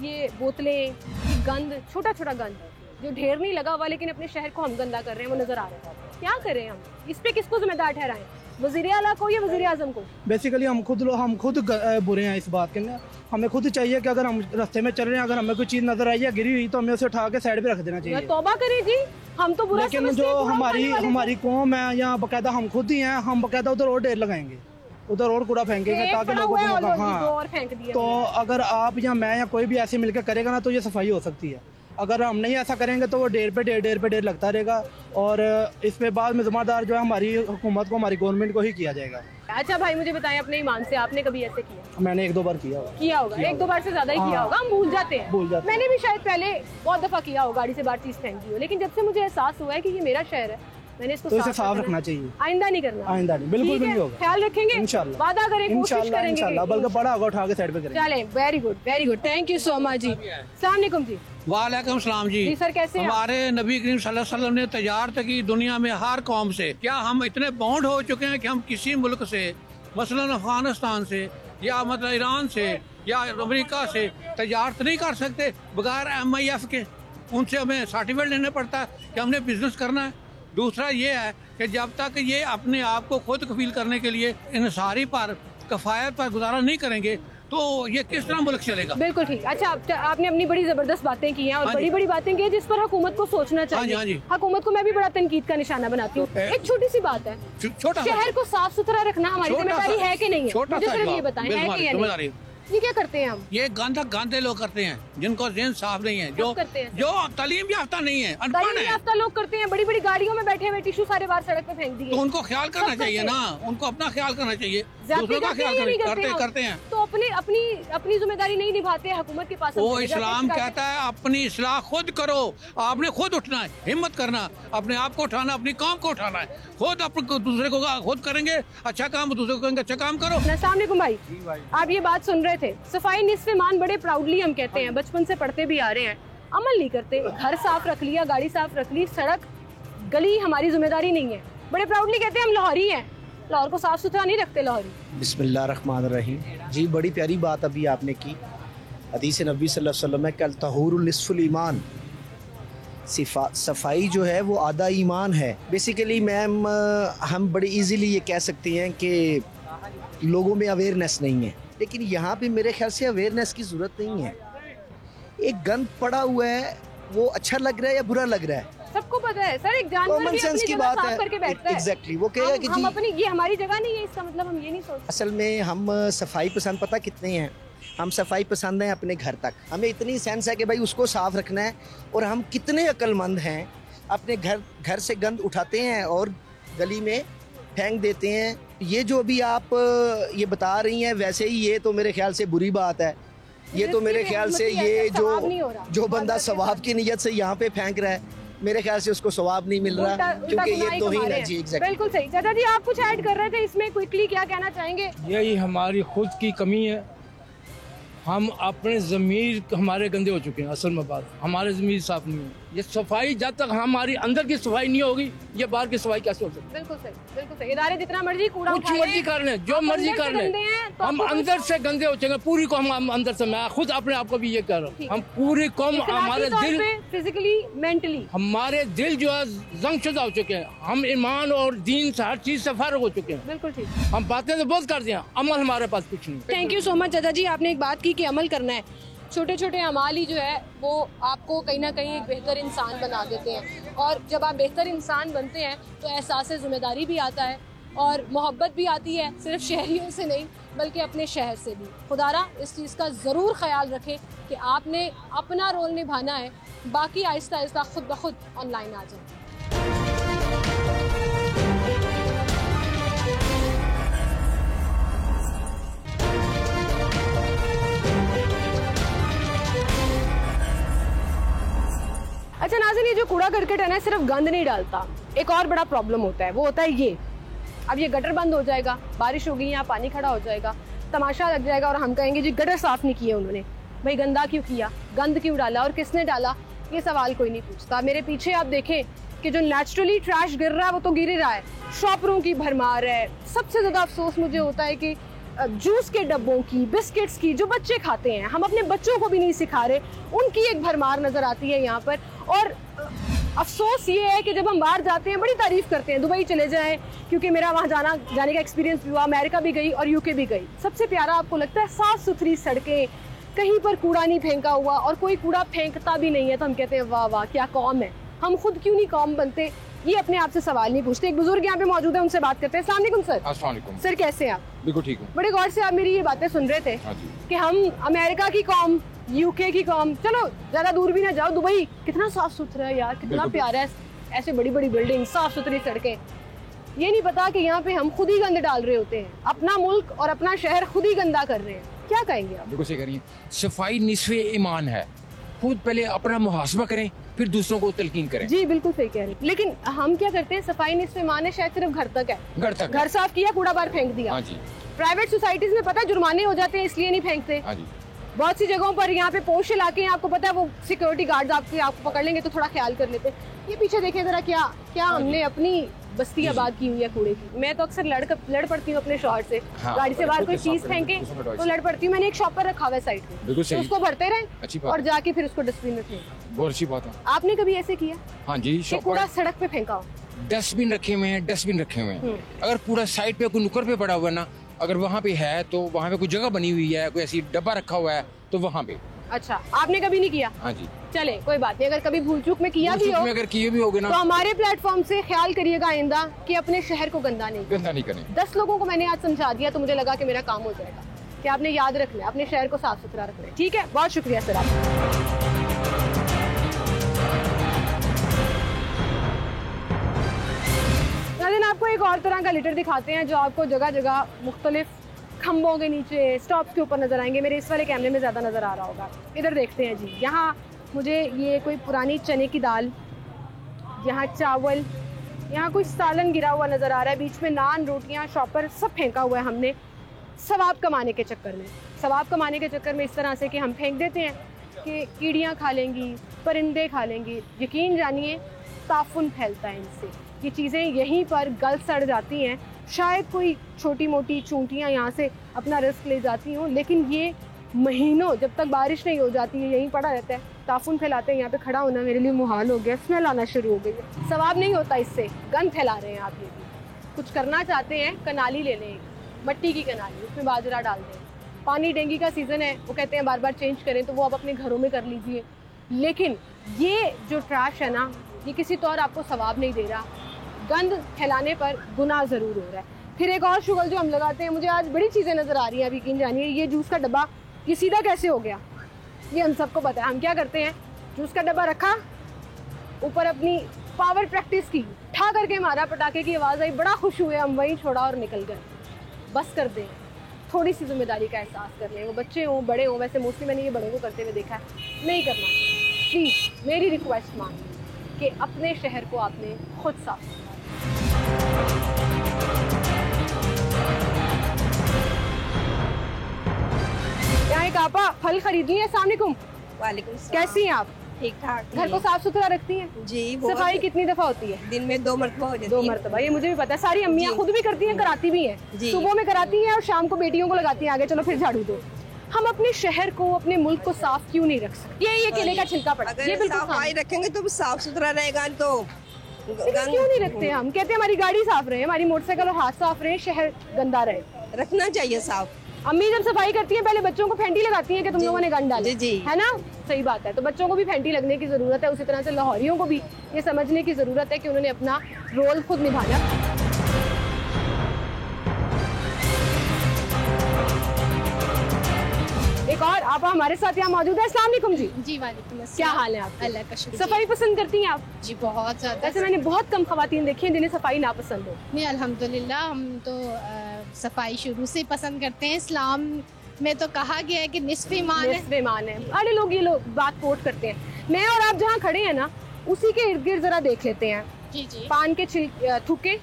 ये बोतलें, ये गंद, छोटा छोटा गंद जो ढेर नहीं लगा हुआ लेकिन अपने शहर को हम गंदा कर रहे हैं, वो नजर आ रहा है। क्या करें हम? इस पे किसको जिम्मेदार ठहराएं? वज़ीर आला को या वज़ीर आज़म को? बेसिकली हम खुद बुरे हैं इस बात के ना। हमें खुद चाहिए कि अगर हम रास्ते में चल रहे हैं, अगर हमें कोई चीज़ नजर आई है गिरी हुई, तो हमें उसे उठा के साइड पे रख देना चाहिए। तौबा करें जी, हम तो बुरा लेकिन जो हमारी कौम है यहाँ बाकायदा हम खुद ही हैं, हम बाकायदा उधर और ढेर लगाएंगे, उधर और कूड़ा फेंकेंगे ताकि लोगों को। हाँ, तो अगर आप या मैं या कोई भी ऐसे मिलकर करेगा ना, तो ये सफाई हो सकती है। अगर हम नहीं ऐसा करेंगे तो वो ढेर पे ढेर लगता रहेगा, और इस पे बाद में जिम्मेदार जो है हमारी हुकूमत को, हमारी गवर्नमेंट को ही किया जाएगा। अच्छा भाई, मुझे बताएं अपने ईमान से, आपने कभी ऐसे किया? मैंने 1-2 बार किया होगा। 1-2 बार से ज्यादा ही किया होगा, हम भूल जाते हैं। मैंने भी शायद पहले बहुत दफा किया हो, गाड़ी से बाहर चीज फेंक दी हो, लेकिन जब से मुझे एहसास हुआ है कि ये मेरा शहर है, मैंने इसको तो इसे साफ रखना चाहिए। आइंदा नहीं करना। आइंदा नहीं, बिल्कुल भी नहीं होगा। ख्याल रखेंगे इंशाल्लाह, वादा करें, कोशिश करेंगे इंशाल्लाह, बल्कि बड़ा होगा उठा के साइड पे करेंगे। चलें, very good, thank you so much जी। अस्सलाम वालेकुम जी। वालेकुम सलाम जी। सर कैसे हैं? हमारे नबी करीम सल्लल्लाहु अलैहि वसल्लम ने तजारत की दुनिया में हर कौम से। क्या हम इतने बॉन्ड हो चुके हैं कि हम किसी मुल्क से, मसलन अफगानिस्तान से या मतलब ईरान से या अमेरिका से तजारत नहीं कर सकते बगैर MIF के? उनसे हमें सर्टिफिकेट लेना पड़ता है कि हमने बिजनेस करना है। दूसरा ये है कि जब तक ये अपने आप को खुद कफील करने के लिए इंसारी पर, कफायत पर गुजारा नहीं करेंगे, तो ये किस तरह मुल्क चलेगा? बिल्कुल ठीक। अच्छा, आपने अपनी बड़ी जबरदस्त बातें की हैं और बड़ी बातें की हैं जिस पर हुकूमत को सोचना चाहिए। हाँ जी। हुकूमत को मैं भी बड़ा तनकीद का निशाना बनाती हूँ। एक छोटी सी बात है, शहर को साफ सुथरा रखना हमारी जिम्मेदारी है कि नहीं है? मुझे सिर्फ ये बताएं, है कि नहीं? ये क्या करते हैं हम? ये गंदे लोग करते हैं जिनको ज़हन साफ नहीं है, जो तालीम याफ्ता नहीं है, तालीम याफ्ता लोग करते हैं। बड़ी बड़ी गाड़ियों में बैठे हुए टिश्यू सारे बाहर सड़क पे फेंक दिए। तो उनको ख्याल करना चाहिए ना, उनको अपना ख्याल करना चाहिए, दूसरों का ख्याल करते हैं। तो अपनी जिम्मेदारी नहीं निभाते, हुकूमत के पास। वो इस्लाम कहता है अपनी इस्लाह खुद करो। आपने खुद उठना है, हिम्मत करना, अपने आप को उठाना, अपनी कौम को उठाना है। खुद दूसरे को खुद करेंगे अच्छा काम, दूसरे को करेंगे अच्छा काम करो। अस्सलाम वालेकुम भाई, आप ये बात सुन रहे थे, सफाई निस्फ़ ईमान बड़े प्राउडली हम कहते हैं, बचपन से पढ़ते भी आ रहे हैं, अमल नहीं करते। घर साफ रख लिया, गाड़ी साफ रख ली, सड़क गली हमारी जिम्मेदारी नहीं है, बड़े प्राउडली कहते हैं हम लाहौरी हैं। लाहौर को साफ सुथरा नहीं रखते लाहौरी। बिस्मिल्लाहिर्रहमानिर्रहीम। जी, बड़ी प्यारी बात अभी आपने की। हदीस नबी सल्लल्लाहु अलैहि वसल्लम में कल तहूरुल निस्फुल ईमान, सफाई जो है वो आधा ईमान है। बेसिकली मैम, हम बड़ी इजीली ये कह सकते हैं कि लोगों में अवेयरनेस नहीं है, लेकिन यहाँ पे मेरे ख्याल से अवेयरनेस की ज़रूरत नहीं है। एक गंद पड़ा हुआ है, वो अच्छा लग रहा है या बुरा लग रहा है, सबको पता है सर। एक जानवर भी अपनी जगह साफ करके बैठता है। एग्जैक्टली, वो कहेगा कि हम अपनी, ये हमारी जगह नहीं है, इसका मतलब हम ये नहीं सोचते। असल में हम सफाई पसंद पता कितने हैं? हम सफाई पसंद हैं अपने घर तक। हमें इतनी सेंस है कि भाई उसको साफ रखना है, और हम कितने अक्लमंद हैं, अपने घर से गंद उठाते हैं और गली में फेंक देते हैं। ये जो भी आप ये बता रही हैं, वैसे ही ये तो मेरे ख्याल से बुरी बात है। ये तो मेरे ख्याल से ये जो बंदा सवाब की नीयत से यहाँ पे फेंक रहा है, मेरे ख्याल से उसको सवाब नहीं मिल रहा, क्योंकि ये तो ही ना। जी एग्जैक्टली, बिल्कुल सही। चाचा जी, आप कुछ ऐड कर रहे थे इसमें, क्विकली क्या कहना चाहेंगे? यही हमारी खुद की कमी है। हम अपने ज़मीर हमारे गंदे हो चुके हैं। असल में बात, हमारे ज़मीर साफ नहीं है। ये सफाई जब तक हमारी अंदर की सफाई नहीं होगी, ये बाहर की सफाई कैसे हो सकती है? बिल्कुल सही, बिल्कुल सही। इदारे जितना मर्जी कूड़ा कुछ मर्जी कर लें, जो मर्जी कर लें, हम अंदर से गंदे हो चुके, पूरी कौम हम अंदर से, मैं खुद अपने आप को भी ये कह रहा हूँ, हम पूरी कौम, हमारे दिल फिजिकली मेंटली हमारे दिल जो है जंगशुदा हो चुके हैं, हम ईमान और दीन से हर चीज से फारिग हो चुके हैं। बिल्कुल ठीक। हम बातें तो बहुत करते हैं, अमल हमारे पास कुछ नहीं। थैंक यू सो मच दादा जी, आपने एक बात की कि अमल करना है। छोटे छोटे अमाल ही जो है वो आपको कहीं ना कहीं एक बेहतर इंसान बना देते हैं, और जब आप बेहतर इंसान बनते हैं तो एहसास जिम्मेदारी भी आता है और मोहब्बत भी आती है, सिर्फ शहरियों से नहीं बल्कि अपने शहर से भी। खुदारा इस चीज़ का ज़रूर ख्याल रखें कि आपने अपना रोल निभाना है, बाकी आहिस्ता आहिस्ता खुद ब खुद ऑनलाइन आ जाए। अच्छा नाज़रीन, ये जो कूड़ा करकट है ना, सिर्फ गंद नहीं डालता, एक और बड़ा प्रॉब्लम होता है, वो होता है ये। अब ये गटर बंद हो जाएगा, बारिश होगी, यहाँ पानी खड़ा हो जाएगा, तमाशा लग जाएगा और हम कहेंगे जी गटर साफ नहीं किए उन्होंने। भाई गंदा क्यों किया, गंद क्यों डाला और किसने डाला, ये सवाल कोई नहीं पूछता। मेरे पीछे आप देखें कि जो नेचुरली ट्रैश गिर रहा है वो तो गिर ही रहा है, शॉपरों की भरमार है। सबसे ज़्यादा अफसोस मुझे होता है कि जूस के डब्बों की, बिस्किट्स की, जो बच्चे खाते हैं, हम अपने बच्चों को भी नहीं सिखा रहे, उनकी एक भरमार नज़र आती है यहाँ पर। और अफसोस ये है कि जब हम बाहर जाते हैं बड़ी तारीफ करते हैं, दुबई चले जाएं, क्योंकि मेरा वहाँ जाने का एक्सपीरियंस भी हुआ, अमेरिका भी गई और यूके भी गई। सबसे प्यारा आपको लगता है साफ़ सुथरी सड़कें, कहीं पर कूड़ा नहीं फेंका हुआ, और कोई कूड़ा फेंकता भी नहीं है, तो हम कहते हैं वाह वाह क्या कौम है। हम खुद क्यों नहीं कौम बनते, ये अपने आप से सवाल नहीं पूछते। एक बुजुर्ग यहाँ पे मौजूद है, उनसे बात करते हैं। अस्सलाम वालेकुम सर। अस्सलाम वालेकुम। सर कैसे हैं आप? बिल्कुल ठीक हूँ। बड़े गौर से आप मेरी ये बातें सुन रहे थे कि हम अमेरिका की कौम, यूके की कौम, चलो ज्यादा दूर भी ना जाओ, दुबई कितना साफ सुथरा है यार, कितना प्यारा है, ऐसे बड़ी बड़ी बिल्डिंग, साफ सुथरी सड़कें। ये नहीं पता कि यहाँ पे हम खुद ही गंद डाल रहे होते हैं, अपना मुल्क और अपना शहर खुद ही गंदा कर रहे हैं। क्या कहेंगे आप? बिल्कुल सही कह रही हैं। सफाई निस्फ़े ईमान है, खुद पहले अपना मुहासबा करें फिर दूसरों को तलकीन करें। जी बिल्कुल सही कह रहे हैं, लेकिन हम क्या करते हैं, सफाई निस्फ़े ईमान है शायद सिर्फ घर तक है, घर साफ किया, कूड़ा बाहर फेंक दिया। हाँ जी। प्राइवेट सोसाइटीज में पता है जुर्माने हो जाते हैं, इसलिए नहीं फेंकते। हाँ जी। बहुत सी जगहों पर यहाँ पे पोश इलाके हैं, आपको पता है वो सिक्योरिटी गार्ड्स आपको पकड़ लेंगे तो थोड़ा ख्याल कर लेते हैं। ये पीछे देखें जरा, क्या हमने अपनी बस्ती आबाद की हुई है कूड़े की। मैं तो अक्सर लड़ पड़ती हूँ अपने शौहर से, गाड़ी से बाहर कोई चीज फेंके तो लड़ पड़ती हूँ। मैंने एक शॉपर रखा हुआ है साइड पे, तो उसको भरते रहे और जाके फिर उसको डस्टबिन में फेंक। बहुत अच्छी बात है। आपने कभी ऐसे किया? हाँ जी। कूड़ा सड़क पे फेंका हो? डस्टबिन रखे हुए हैं। अगर कूड़ा साइड पे कोई नुक्कड़ पे पड़ा हुआ है ना, अगर वहाँ पे है तो वहाँ पे कोई जगह बनी हुई है, कोई ऐसी डब्बा रखा हुआ है तो वहाँ पे। अच्छा, आपने कभी नहीं किया? हाँ जी। चले कोई बात नहीं, अगर कभी भूल चूक में किया भी हो, अगर किए भी होगे ना, तो हमारे प्लेटफॉर्म से ख्याल करिएगा आइंदा कि अपने शहर को गंदा नहीं करें। 10 लोगों को मैंने आज समझा दिया तो मुझे लगा कि मेरा काम हो जाएगा, कि आपने याद रखना है, अपने शहर को साफ सुथरा रखना है। ठीक है, बहुत शुक्रिया सर आप। आपको एक और तरह का लिटर दिखाते हैं जो आपको जगह जगह मुख्तलिफ खम्बों के नीचे, स्टॉप्स के ऊपर नजर आएंगे। मेरे इस वाले कैमरे में ज़्यादा नज़र आ रहा होगा। इधर देखते हैं जी, यहाँ मुझे ये कोई पुरानी चने की दाल, यहाँ चावल, यहाँ कोई सालन गिरा हुआ नज़र आ रहा है, बीच में नान, रोटियाँ, शॉपर सब फेंका हुआ है हमने सवाब कमाने के चक्कर में। सवाब कमाने के चक्कर में इस तरह से कि हम फेंक देते हैं कि कीड़ियाँ खा लेंगी, परिंदे खा लेंगी। यकीन जानिए ताफुन फैलता है इनसे, ये चीज़ें यहीं पर गल सड़ जाती हैं। शायद कोई छोटी मोटी चूंटियाँ यहाँ से अपना रिस्क ले जाती हों, लेकिन ये महीनों जब तक बारिश नहीं हो जाती है यहीं पड़ा रहता है, ताफुन फैलाते हैं। यहाँ पे खड़ा होना मेरे लिए मुहाल हो गया, स्मेल आना शुरू हो गई है। सवाब नहीं होता इससे, गंद फैला रहे हैं आप। ये भी कुछ करना चाहते हैं, कनाली ले लें, मट्टी की कनाली, उसमें बाजरा डाल दें। पानी डेंगू का सीज़न है, वो कहते हैं बार बार चेंज करें, तो वो आप अपने घरों में कर लीजिए। लेकिन ये जो ट्रैश है ना, ये किसी तौर आपको सवाब नहीं दे रहा, गंद फैलाने पर गुनाह ज़रूर हो रहा है। फिर एक और शुगल जो हम लगाते हैं, मुझे आज बड़ी चीज़ें नज़र आ रही हैं। अभी यकीन जानिए, ये जूस का डब्बा ये सीधा कैसे हो गया, ये हम सबको पता है। हम क्या करते हैं, जूस का डब्बा रखा, ऊपर अपनी पावर प्रैक्टिस की, ठा करके मारा, पटाखे की आवाज़ आई, बड़ा खुश हुए, हम वहीं छोड़ा और निकल गए। बस कर दें, थोड़ी सी जिम्मेदारी का एहसास कर लें। वो बच्चे हों, बड़े हों, वैसे मोस्टली मैंने ये बड़ों को करते हुए देखा है, नहीं करना। प्लीज़ मेरी रिक्वेस्ट मान कि अपने शहर को आपने खुद साफ करना। यहाँ एक आपा फल खरीदनी है। अस्सलाम वालेकुम। वालेकुम। कैसी हैं आप? ठीक ठाक। घर को साफ सुथरा रखती हैं? जी। सफाई कितनी दफा होती है? दिन में 2 मरतबा हो जाती है। 2 मरतबा, ये मुझे भी पता है। सारी अम्मियाँ खुद भी करती हैं, कराती भी हैं। सुबह में कराती हैं और शाम को बेटियों को लगाती हैं आगे, चलो फिर झाड़ू दो। हम अपने शहर को, अपने मुल्क को साफ क्यों नहीं रख सकते? ये केले का छिलका पड़ा, ये बिल्कुल सफाई रखेंगे तो साफ सुथरा रहेगा। तो क्यों नहीं रखते? हम कहते हैं हमारी गाड़ी साफ रहे, हमारी मोटरसाइकिल और हाथ साफ रहे, शहर गंदा रहे। रखना चाहिए साफ। अम्मी जब सफाई करती है पहले बच्चों को फेंटी लगाती है कि तुम लोगों ने गंद डाला, है ना? सही बात है। तो बच्चों को भी फेंटी लगने की जरूरत है, उसी तरह से लाहौरियों को भी ये समझने की जरूरत है कि उन्होंने अपना रोल खुद निभाना। एक और आप हमारे साथ यहाँ मौजूद है। अस्सलाम वालेकुम जी। जी वालेकुम अस्सलाम। क्या हाल है आपका? अल्लाह का शुक्र। सफाई पसंद करती हैं आप? जी बहुत ज़्यादा। वैसे मैंने बहुत कम खवातीन देखी हैं जिन्हें सफाई ना पसंद हो। नहीं अल्हम्दुलिल्लाह, हम तो सफाई शुरू से पसंद करते हैं। इस्लाम में तो कहा गया है कि निस्फ़ ईमान है। निस्फ़ ईमान है। अरे लोग ये लोग बात कोट करते हैं। मैं और आप जहाँ खड़े हैं ना, उसी के इर्द गिर्द जरा देख लेते हैं। जी जी। पान के थुक्के,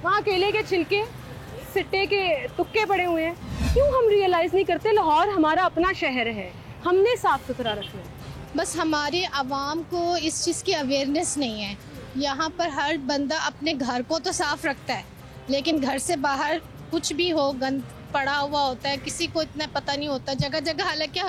वहाँ केले के छिलके, सिट्टे के तुक्के पड़े हुए हैं। क्यों हम रियलाइज नहीं करते लाहौर हमारा अपना शहर है, हमने साफ सुथरा रखना है। बस हमारे अवाम को इस चीज़ की अवेयरनेस नहीं है। यहाँ पर हर बंदा अपने घर को तो साफ रखता है, लेकिन घर से बाहर कुछ भी हो गंद पड़ा हुआ होता है, किसी को इतना पता नहीं होता। जगह जगह हालांकि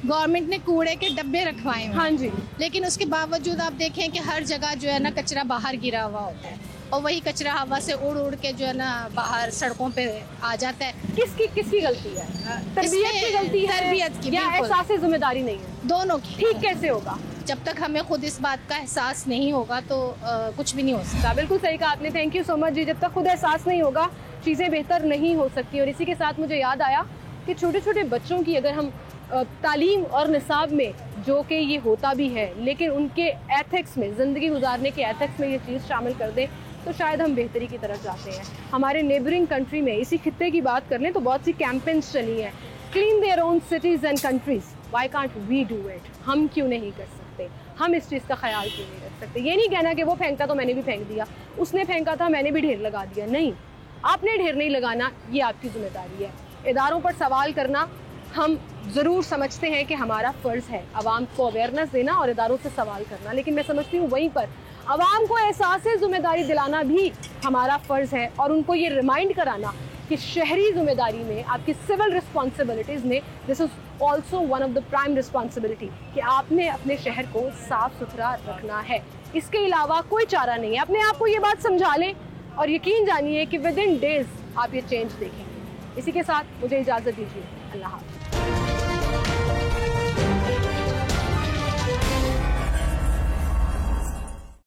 गवर्नमेंट ने कूड़े के डब्बे रखवाए हैं, हाँ जी, लेकिन उसके बावजूद आप देखें कि हर जगह जो है ना कचरा बाहर गिरा हुआ होता है, और वही कचरा हवा से उड़ उड़ के जो है ना बाहर सड़कों पे आ जाता है। किसकी गलती है? तरबियत की गलती है, तरबियत की, या एहसास जिम्मेदारी नहीं है? दोनों की। ठीक कैसे होगा? जब तक हमें खुद इस बात का एहसास नहीं होगा तो कुछ भी नहीं हो सकता। बिल्कुल सही कहा आपने, थैंक यू सो मच जी। जब तक खुद एहसास नहीं होगा चीज़ें बेहतर नहीं हो सकती। और इसी के साथ मुझे याद आया कि छोटे छोटे बच्चों की अगर हम तालीम और निसाब में, जो कि ये होता भी है, लेकिन उनके एथिक्स में, ज़िंदगी गुजारने के एथिक्स में ये चीज़ शामिल कर दें तो शायद हम बेहतरी की तरफ जाते हैं। हमारे नेबरिंग कंट्री में, इसी खित्ते की बात कर लें तो बहुत सी कैंपेन्स चली हैं, clean their own cities and countries, why can't we do it? हम क्यों नहीं कर सकते? हम इस चीज़ का ख्याल क्यों नहीं रख सकते? ये नहीं कहना कि वो फेंकता तो मैंने भी फेंक दिया, उसने फेंका था मैंने भी ढेर लगा दिया। नहीं, आपने ढेर नहीं लगाना, ये आपकी जिम्मेदारी है। इदारों पर सवाल करना हम ज़रूर समझते हैं कि हमारा फ़र्ज़ है, आवाम को अवेयरनेस देना और इदारों से सवाल करना, लेकिन मैं समझती हूँ वहीं पर आवाम को एहसास ज़िम्मेदारी दिलाना भी हमारा फ़र्ज़ है, और उनको ये रिमाइंड कराना कि शहरी ज़िम्मेदारी में, आपकी सिविल रिस्पॉन्सिबिलिटीज़ में, this is also one of the prime responsibility कि आपने अपने शहर को साफ़ सुथरा रखना है। इसके अलावा कोई चारा नहीं है। अपने आप को ये बात समझा लें और यकीन जानिए कि विद इन डेज़ आप ये चेंज देखेंगे। इसी के साथ मुझे इजाज़त दीजिए। अल्लाह हाफ़िज़।